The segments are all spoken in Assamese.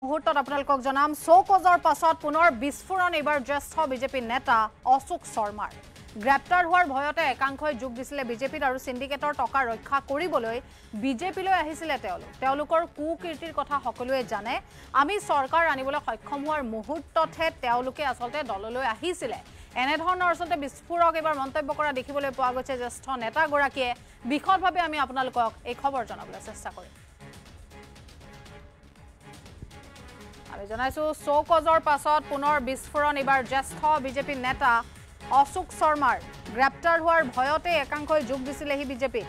মুহূৰ্তত আপোনালোকক জনাম চৌকজৰ পাছত পুনৰ বিস্ফোৰণ এবাৰ জ্যেষ্ঠ বিজেপি নেতা অশোক শৰ্মাৰ গ্ৰেপ্তাৰ হোৱাৰ ভয়তে একাংশই যোগ দিছিলে বিজেপিত আৰু সিন্ডিকেটৰ টকা ৰক্ষা কৰিবলৈ বিজেপিলৈ আহিছিলে তেওঁলোকৰ কুকীৰ্তিৰ কথা সকলোৱে জানে আমি চৰকাৰ আনিবলৈ সক্ষম হোৱাৰ মুহূৰ্ততহে তেওঁলোকে আসলতে দললৈ আহিছিলে এনে ধৰণৰ আসলতে বিস্ফোৰক এবাৰ মন্তব্য কৰা দেখিবলৈ পোৱা গৈছে জ্যেষ্ঠ নেতাগৰাকীয়ে বিশদভাৱে আমি আপোনালোকক এই খবৰ জনাবলৈ চেষ্টা কৰিম আমি জনাইছো চৌকজৰ পাছত পুনৰ বিস্ফোৰণ এবাৰ জ্যেষ্ঠ বিজেপি নেতা অশোক শৰ্মাৰ গ্ৰেপ্তাৰ হোৱাৰ ভয়তে একাংশই যোগ দিছিলে হি বিজেপিত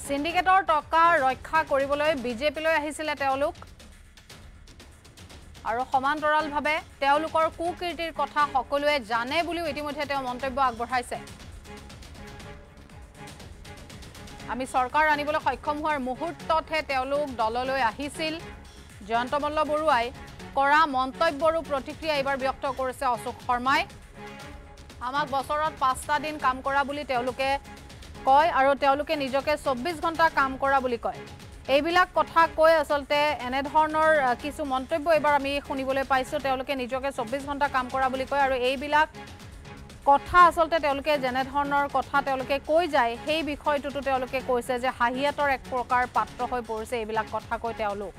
সিন্ডিকেটৰ টকা ৰক্ষা কৰিবলৈ বিজেপিলৈ আহিছিলে তেওঁলোক আৰু সমান্তৰালভাৱে তেওঁলোকৰ কুকীৰ্তিৰ কথা সকলোৱে জানে বুলিও ইতিমধ্যে তেওঁ মন্তব্য আগবঢ়াইছে আমি চৰকাৰ আনিবলৈ সক্ষম হোৱাৰ মুহূৰ্ততহে তেওঁলোক দললৈ আহিছিল জয়ন্ত মল্ল বৰুৱাই কৰা মন্তব্যৰো প্ৰতিক্ৰিয়া এবাৰ ব্যক্ত কৰিছে অশোক শৰ্মাই আমাক বছৰত 5টা দিন কাম কৰা বুলি তেওঁলোকে কয় আৰু তেওঁলোকে নিজকে 24 ঘণ্টা কাম কৰা বুলি কয় এইবিলাক কথা কৈ আসলতে এনে ধৰণৰ কিছু মন্তব্য এবাৰ আমি শুনিবলৈ পাইছো তেওঁলোকে নিজকে 24 ঘণ্টা কাম কৰা বুলি কয় আৰু এইবিলাক কথা আসলতে তেওঁলোকে যেনে ধৰণৰ কথা তেওঁলোকে কৈ যায় সেই বিষয়টোতো তেওঁলোকে কৈছে যে হাহিয়াতৰ এক প্ৰকাৰ পাত্ৰ হৈ পৰিছে এইবিলাক কথা কৈ তেওঁলোক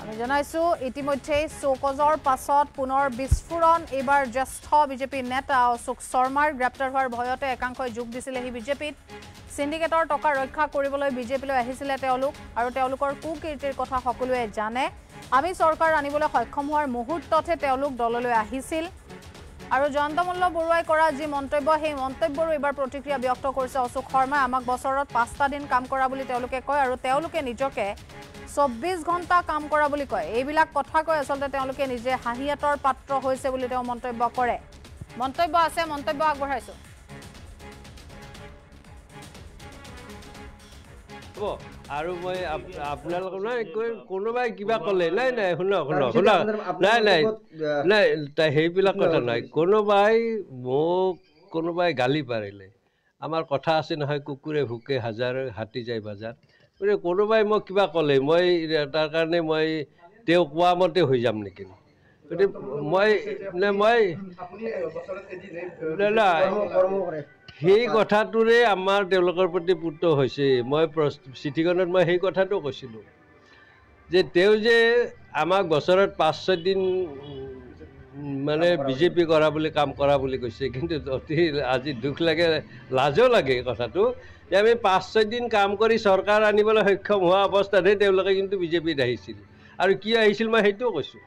আমি জনাইছো ইতিমধ্যে চৌকজৰ পাছত পুনৰ বিস্ফোৰণ এবাৰ জ্যেষ্ঠ বিজেপি নেতা অশোক শৰ্মাৰ গ্ৰেপ্তাৰ হোৱাৰ ভয়তে একাংশই যোগ দিছিলে হি বিজেপিত সিন্ডিকেটৰ টকা ৰক্ষা কৰিবলৈ বিজেপিলৈ আহিছিলে তেওঁলোক আৰু তেওঁলোকৰ কুকীৰ্তিৰ কথা সকলোৱে জানে আমি চৰকাৰ আনিবলৈ সক্ষম হোৱাৰ মুহূৰ্ততহে তেওঁলোক দললৈ আহিছিল আৰু জয়ন্ত মল্ল বৰুৱাই কৰা যি মন্তব্য সেই মন্তব্যৰো এবাৰ প্ৰতিক্ৰিয়া ব্যক্ত কৰিছে অশোক শৰ্মাই আমাক বছৰত 5টা দিন কাম কৰা বুলি তেওঁলোকে কয় আৰু তেওঁলোকে নিজকে 24 ঘণ্টা কাম কৰা বুলি কয় এইবিলাক কথা কৈ আসলতে তেওঁলোকে নিজে হাহিয়াতৰ পাত্ৰ হৈছে বুলি তেওঁ মন্তব্য কৰে মন্তব্য আছে মন্তব্য আগবঢ়াইছো আৰু মই আপোনালোকৰ নাই কোনোবাই কিবা ক'লে নাই নাই শুনক নাই নাই নাই সেইবিলাক কথা নাই কোনোবাই মোক কোনোবাই গালি পাৰিলে আমাৰ কথা আছে নহয় কুকুৰে ভুকে হাজাৰ হাতী যায় বাজাৰ কোনোবাই মোক কিবা ক'লে মই তাৰ কাৰণে মই তেওঁ কোৱা মতে হৈ যাম নেকি গতিকে মই সেই কথাটোৰে আমাৰ তেওঁলোকৰ প্ৰতি পুত্ৰ হৈছে মই চিঠিখনত মই সেই কথাটো কৈছিলোঁ যে তেওঁ যে আমাক বছৰত 5-6 দিন মানে বিজেপি কৰা বুলি কাম কৰা বুলি কৈছে কিন্তু অতি আজি দুখ লাগে লাজও লাগে কথাটো যে আমি 5-6 দিন কাম কৰি চৰকাৰ আনিবলৈ সক্ষম হোৱা অৱস্থাতহে তেওঁলোকে কিন্তু বিজেপিত আহিছিল আৰু কি আহিছিল মই সেইটোও কৈছোঁ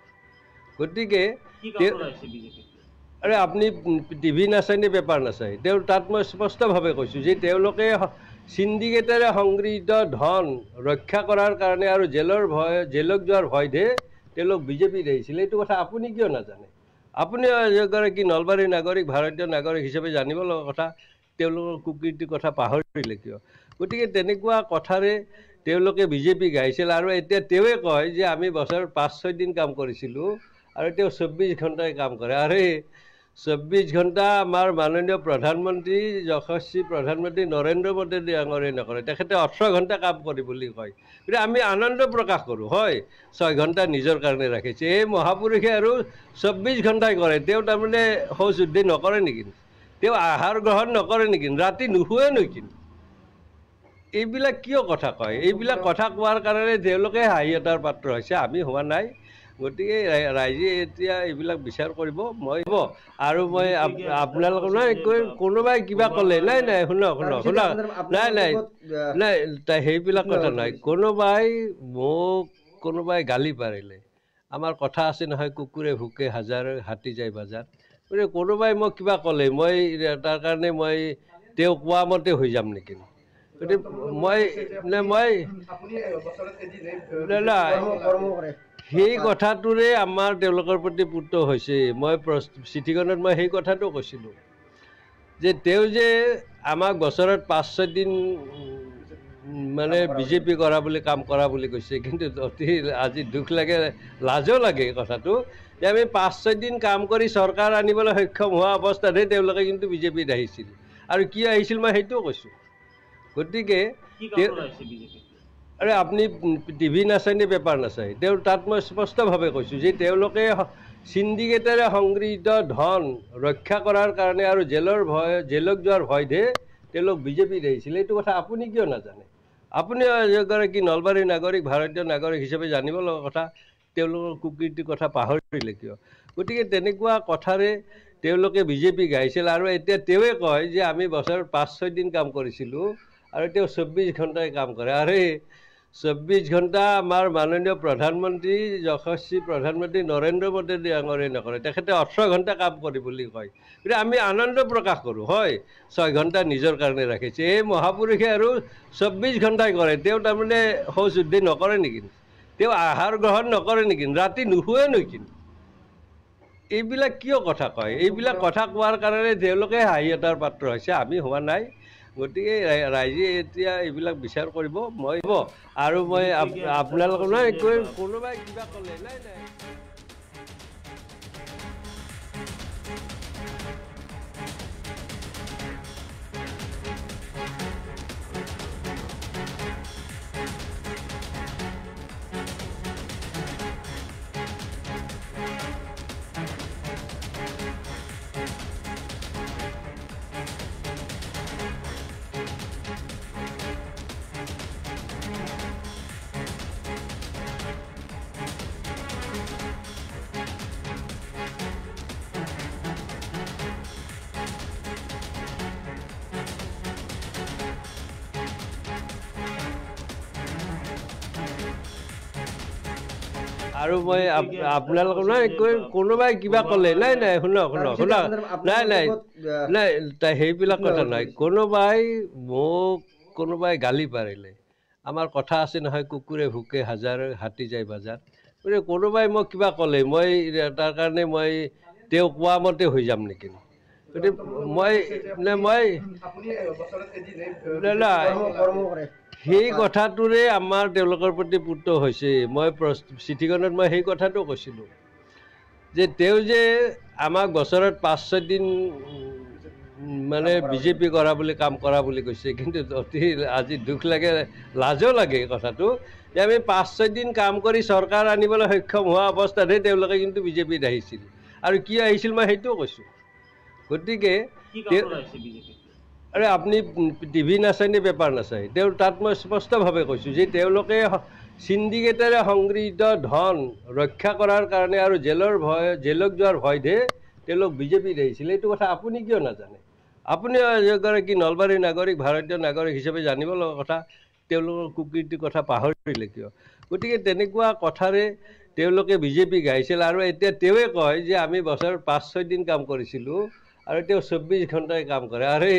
গতিকে আৰে আপুনি টিভি নাচায় নে পেপাৰ নাচায় তেওঁ তাত মই স্পষ্টভাৱে কৈছোঁ যে তেওঁলোকে সিন্ডিকেটেৰে সংগৃহীত ধন ৰক্ষা কৰাৰ কাৰণে আৰু জেলক যোৱাৰ ভয়তহে তেওঁলোক বিজেপিত আহিছিল এইটো কথা আপুনি কিয় নাজানে আপুনি এগৰাকী নলবাৰীৰ নাগৰিক ভাৰতীয় নাগৰিক হিচাপে জানিব লগা কথা তেওঁলোকৰ কুকীৰ্তিৰ কথা পাহৰিলে কিয় গতিকে তেনেকুৱা কথাৰে তেওঁলোকে বিজেপি গাইছিল আৰু এতিয়া তেওঁৱে কয় যে আমি বছৰত 5-6 দিন কাম কৰিছিলোঁ আৰু তেওঁ 24 ঘণ্টাই কাম কৰে আৰু 24 ঘণ্টা আমাৰ মাননীয় প্ৰধানমন্ত্ৰী যশস্বী প্ৰধানমন্ত্ৰী নৰেন্দ্ৰ মোদী ডাঙৰে নকৰে তেখেতে 18 ঘণ্টা কাম কৰি বুলি কয় গতিকে আমি আনন্দ প্ৰকাশ কৰোঁ হয় 6 ঘণ্টা নিজৰ কাৰণে ৰাখিছে এই মহাপুৰুষে আৰু 24 ঘণ্টাই কৰে তেওঁ তাৰমানে শৌচ উদ্ধি নকৰে নেকি তেওঁ আহাৰ গ্ৰহণ নকৰে নেকি ৰাতি নুশুৱে নেকি এইবিলাক কিয় কথা কয় এইবিলাক কথা কোৱাৰ কাৰণে তেওঁলোকে হাঁহিয়াতৰ পাত্ৰ হৈছে আমি হোৱা নাই গতিকে ৰাইজে এতিয়া এইবিলাক বিচাৰ কৰিব মই আৰু মই আপোনালোকৰ নাই কোনোবাই কিবা ক'লে নাই নাই শুনক নাই নাই নাই সেইবিলাক কথা নাই কোনোবাই মোক কোনোবাই গালি পাৰিলে আমাৰ কথা আছে নহয় কুকুৰে ভুকে হাজাৰ হাতী যায় বাজাৰ গতিকে কোনোবাই মোক কিবা ক'লে মই তাৰ কাৰণে মই তেওঁ কোৱা মতে হৈ যাম নেকি গতিকে মই সেই কথাটোৰে আমাৰ তেওঁলোকৰ প্ৰতি পুত্ৰ হৈছে মই চিঠিখনত মই সেই কথাটো কৈছিলোঁ যে তেওঁ যে আমাক বছৰত 5-6 দিন মানে বিজেপি কৰা বুলি কাম কৰা বুলি কৈছে কিন্তু অতি আজি দুখ লাগে লাজও লাগে কথাটো যে আমি 5-6 দিন কাম কৰি চৰকাৰ আনিবলৈ সক্ষম হোৱা অৱস্থাতহে তেওঁলোকে কিন্তু বিজেপিত আহিছিল আৰু কি আহিছিল মই সেইটোও কৈছোঁ গতিকে আৰে আপুনি টিভি নাচায় নে পেপাৰ নাচায়? তাত মই স্পষ্টভাৱে কৈছোঁ যে তেওঁলোকে চিণ্ডিকেটেৰে সংগৃহীত ধন ৰক্ষা কৰাৰ কাৰণে আৰু জেলক যোৱাৰ ভয়তহে তেওঁলোক বিজেপিত আহিছিল। এইটো কথা আপুনি কিয় নাজানে? আপুনি এগৰাকী নলবাৰীৰ নাগৰিক, ভাৰতীয় নাগৰিক হিচাপে জানিব লগা কথা। তেওঁলোকৰ কুকীৰ্তিৰ কথা পাহৰিলে কিয়? গতিকে তেনেকুৱা কথাৰে তেওঁলোকে বিজেপি গাইছিল আৰু এতিয়া তেওঁৱে কয় যে আমি বছৰত 5-6 দিন কাম কৰিছিলোঁ আৰু তেওঁ 24 ঘণ্টাই কাম কৰে। আৰে 24 ঘণ্টা আমাৰ মাননীয় প্ৰধানমন্ত্ৰী যশস্বী প্ৰধানমন্ত্ৰী নৰেন্দ্ৰ মোদী ডাঙৰে নকৰে, তেখেতে 18 ঘণ্টা কাম কৰি বুলি কয়। গতিকে আমি আনন্দ প্ৰকাশ কৰোঁ, হয় 6 ঘণ্টা নিজৰ কাৰণে ৰাখিছে। এই মহাপুৰুষে আৰু 24 ঘণ্টাই কৰে। তেওঁ তাৰমানে শৌচ শুদ্ধি নকৰে নেকি? তেওঁ আহাৰ গ্ৰহণ নকৰে নেকি? ৰাতি নুশুৱে নেকি? এইবিলাক কিয় কথা কয়? এইবিলাক কথা কোৱাৰ কাৰণে তেওঁলোকে হাঁহিয়তাৰ পাত্ৰ হৈছে, আমি হোৱা নাই। গতিকে ৰাইজে এতিয়া এইবিলাক বিচাৰ কৰিব। মই আৰু মই আপোনালোকৰ নাই কোনোবাই কিবা ক'লে নাই। আৰু মই আপোনালোকৰ নাই কোনোবাই কিবা ক'লে নাই শুনক নাই সেইবিলাক কথা নাই। কোনোবাই গালি পাৰিলে আমাৰ কথা আছে নহয়, কুকুৰে ভোকে হাজাৰ হাতী যায় বাজাৰ। গতিকে কোনোবাই মোক কিবা ক'লে মই তাৰ কাৰণে মই তেওঁ কোৱা মতে হৈ যাম নেকি? গতিকে সেই কথাটোৰে আমাৰ তেওঁলোকৰ প্ৰতি পুত্ৰ হৈছে। মই চিঠিখনত মই সেই কথাটো কৈছিলোঁ যে তেওঁ যে আমাক বছৰত 5-6 দিন মানে বিজেপি কৰা বুলি কাম কৰা বুলি কৈছে, কিন্তু অতি আজি দুখ লাগে, লাজো লাগে কথাটো যে আমি 5-6 দিন কাম কৰি চৰকাৰ আনিবলৈ সক্ষম হোৱা অৱস্থাতহে তেওঁলোকে কিন্তু বিজেপিত আহিছিল। আৰু কি আহিছিল মই সেইটোও কৈছোঁ। গতিকে আৰে আপুনি টিভি নাচায় নে পেপাৰ নাচায়? তাত মই স্পষ্টভাৱে কৈছোঁ যে তেওঁলোকে চিণ্ডিকেটেৰে সংগৃহীত ধন ৰক্ষা কৰাৰ কাৰণে আৰু জেলক যোৱাৰ ভয়তহে তেওঁলোক বিজেপিত আহিছিল। এইটো কথা আপুনি কিয় নাজানে? আপুনি এগৰাকী নলবাৰীৰ নাগৰিক, ভাৰতীয় নাগৰিক হিচাপে জানিব লগা কথা। তেওঁলোকৰ কুকীৰ্তিৰ কথা পাহৰিলে কিয়? গতিকে তেনেকুৱা কথাৰে তেওঁলোকে বিজেপি গাইছিল আৰু এতিয়া তেওঁৱে কয় যে আমি বছৰত 5-6 দিন কাম কৰিছিলোঁ আৰু তেওঁ 24 ঘণ্টাই কাম কৰে। আৰে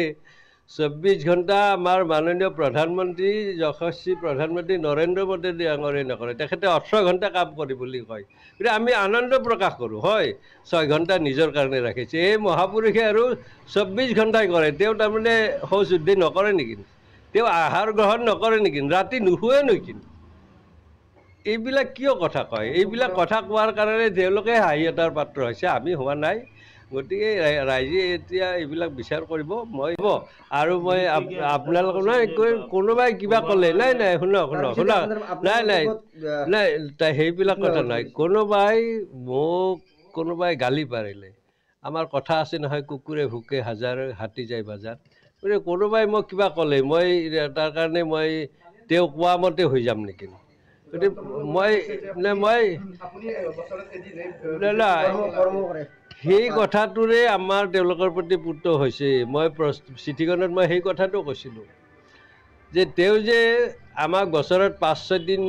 24 ঘণ্টা আমাৰ মাননীয় প্ৰধানমন্ত্ৰী যশস্বী প্ৰধানমন্ত্ৰী নৰেন্দ্ৰ মোদী ডাঙৰে নকৰে, তেখেতে 18 ঘণ্টা কাম কৰি বুলি কয়। গতিকে আমি আনন্দ প্ৰকাশ কৰোঁ, হয় 6 ঘণ্টা নিজৰ কাৰণে ৰাখিছে। এই মহাপুৰুষে আৰু 24 ঘণ্টাই কৰে। তেওঁ তাৰমানে শৌচ শুদ্ধি নকৰে নেকি? তেওঁ আহাৰ গ্ৰহণ নকৰে নেকি? ৰাতি নুশুৱে নেকি? এইবিলাক কিয় কথা কয়? এইবিলাক কথা কোৱাৰ কাৰণে তেওঁলোকে হাঁহিয়তাৰ পাত্ৰ হৈছে, আমি হোৱা নাই। গতিকে ৰাইজে এতিয়া এইবিলাক বিচাৰ কৰিব। মই আৰু মই আপোনালোকৰ নাই কোনোবাই কিবা ক'লে নাই শুনক নাই সেইবিলাক কথা নাই। কোনোবাই গালি পাৰিলে আমাৰ কথা আছে নহয়, কুকুৰে ভোকে হাজাৰ হাতী যায় বাজাৰ। গতিকে কোনোবাই মোক কিবা ক'লে মই তাৰ কাৰণে মই তেওঁ কোৱা মতে হৈ যাম নেকি? গতিকে সেই কথাটোৰে আমাৰ তেওঁলোকৰ প্ৰতি পুত্ৰ হৈছে। মই চিঠিখনত মই সেই কথাটো কৈছিলোঁ যে তেওঁ যে আমাক বছৰত 5-6 দিন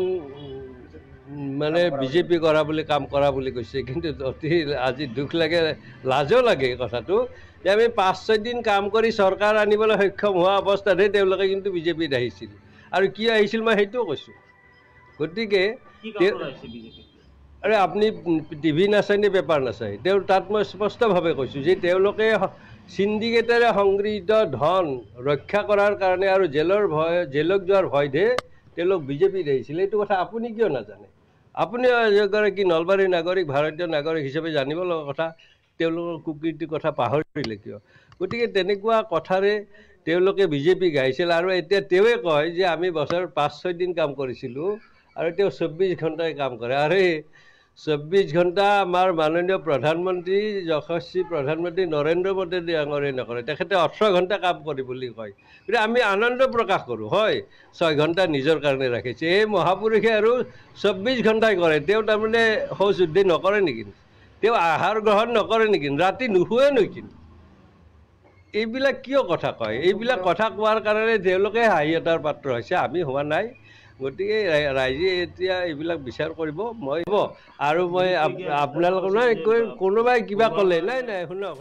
মানে বিজেপি কৰা বুলি কাম কৰা বুলি কৈছে, কিন্তু অতি আজি দুখ লাগে, লাজো লাগে কথাটো যে আমি 5-6 দিন কাম কৰি চৰকাৰ আনিবলৈ সক্ষম হোৱা অৱস্থাতহে তেওঁলোকে কিন্তু বিজেপিত আহিছিল। আৰু কি আহিছিল মই সেইটোও কৈছোঁ। গতিকে আৰে আপুনি টিভি নাচায় নে পেপাৰ নাচায়? তাত মই স্পষ্টভাৱে কৈছোঁ যে তেওঁলোকে চিণ্ডিকেটেৰে সংগৃহীত ধন ৰক্ষা কৰাৰ কাৰণে আৰু জেলক যোৱাৰ ভয়তহে তেওঁলোক বিজেপিত আহিছিল। এইটো কথা আপুনি কিয় নাজানে? আপুনি এগৰাকী নলবাৰীৰ নাগৰিক, ভাৰতীয় নাগৰিক হিচাপে জানিব লগা কথা। তেওঁলোকৰ কুকীৰ্তিৰ কথা পাহৰিলে কিয়? গতিকে তেনেকুৱা কথাৰে তেওঁলোকে বিজেপি গাইছিল আৰু এতিয়া তেওঁৱে কয় যে আমি বছৰত 5-6 দিন কাম কৰিছিলোঁ আৰু তেওঁ 24 ঘণ্টাই কাম কৰে। আৰু এই 24 ঘণ্টা আমাৰ মাননীয় প্ৰধানমন্ত্ৰী যশস্বী প্ৰধানমন্ত্ৰী নৰেন্দ্ৰ মোদী ডাঙৰে নকৰে, তেখেতে 18 ঘণ্টা কাম কৰি বুলি কয়। গতিকে আমি আনন্দ প্ৰকাশ কৰোঁ, হয় 6 ঘণ্টা নিজৰ কাৰণে ৰাখিছে। এই মহাপুৰুষে আৰু 24 ঘণ্টাই কৰে। তেওঁ তাৰমানে শৌচ উদ্ধি নকৰে নেকি? তেওঁ আহাৰ গ্ৰহণ নকৰে নেকি? ৰাতি নুশুৱে নেকি? এইবিলাক কিয় কথা কয়? এইবিলাক কথা কোৱাৰ কাৰণে তেওঁলোকে হাঁহিয়তাৰ পাত্ৰ হৈছে, আমি হোৱা নাই। গতিকে ৰাইজে এতিয়া এইবিলাক বিচাৰ কৰিব। মই আৰু মই আপোনালোকৰ নাই কোনোবাই কিবা ক'লে নাই শুনক